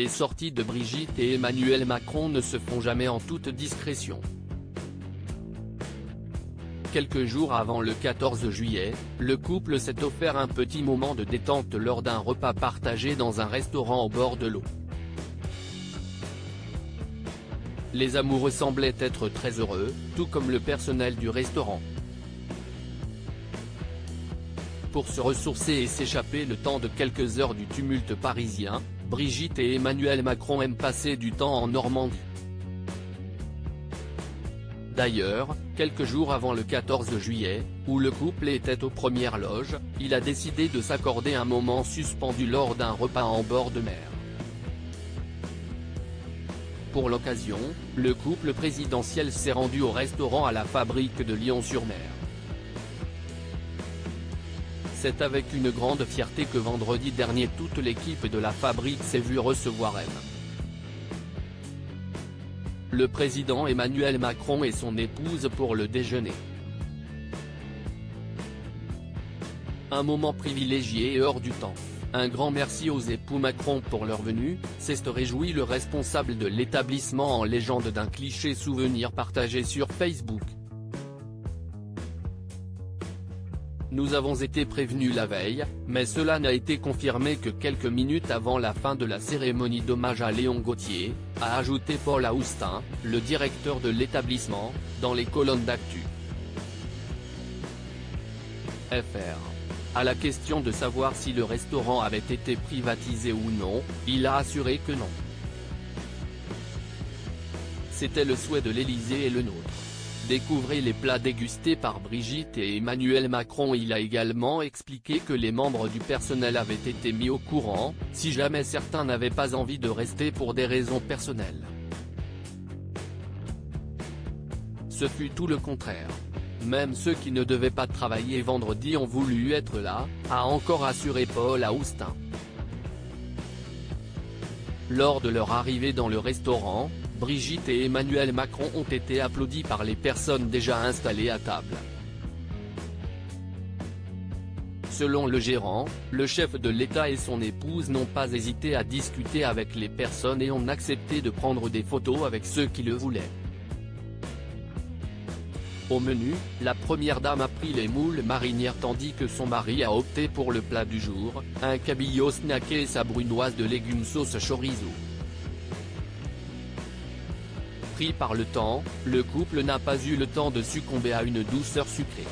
Les sorties de Brigitte et Emmanuel Macron ne se font jamais en toute discrétion. Quelques jours avant le 14 juillet, le couple s'est offert un petit moment de détente lors d'un repas partagé dans un restaurant au bord de l'eau. Les amoureux semblaient être très heureux, tout comme le personnel du restaurant. Pour se ressourcer et s'échapper le temps de quelques heures du tumulte parisien, Brigitte et Emmanuel Macron aiment passer du temps en Normandie. D'ailleurs, quelques jours avant le 14 juillet, où le couple était aux premières loges, il a décidé de s'accorder un moment suspendu lors d'un repas en bord de mer. Pour l'occasion, le couple présidentiel s'est rendu au restaurant à la Fabrique de Lyon-sur-Mer. C'est avec une grande fierté que vendredi dernier toute l'équipe de la Fabrique s'est vue recevoir M. le président Emmanuel Macron et son épouse pour le déjeuner. Un moment privilégié et hors du temps. Un grand merci aux époux Macron pour leur venue, s'est réjoui le responsable de l'établissement en légende d'un cliché souvenir partagé sur Facebook. Nous avons été prévenus la veille, mais cela n'a été confirmé que quelques minutes avant la fin de la cérémonie d'hommage à Léon Gauthier, a ajouté Paul Aoustin, le directeur de l'établissement, dans les colonnes d'actu. FR. À la question de savoir si le restaurant avait été privatisé ou non, il a assuré que non. C'était le souhait de l'Élysée et le nôtre. Découvrez les plats dégustés par Brigitte et Emmanuel Macron. Il a également expliqué que les membres du personnel avaient été mis au courant, si jamais certains n'avaient pas envie de rester pour des raisons personnelles. Ce fut tout le contraire. Même ceux qui ne devaient pas travailler vendredi ont voulu être là, a encore assuré Paul Aoustin. Lors de leur arrivée dans le restaurant, Brigitte et Emmanuel Macron ont été applaudis par les personnes déjà installées à table. Selon le gérant, le chef de l'État et son épouse n'ont pas hésité à discuter avec les personnes et ont accepté de prendre des photos avec ceux qui le voulaient. Au menu, la première dame a pris les moules marinières tandis que son mari a opté pour le plat du jour, un cabillaud snacké et sa brunoise de légumes sauce chorizo. Pris par le temps, le couple n'a pas eu le temps de succomber à une douceur sucrée.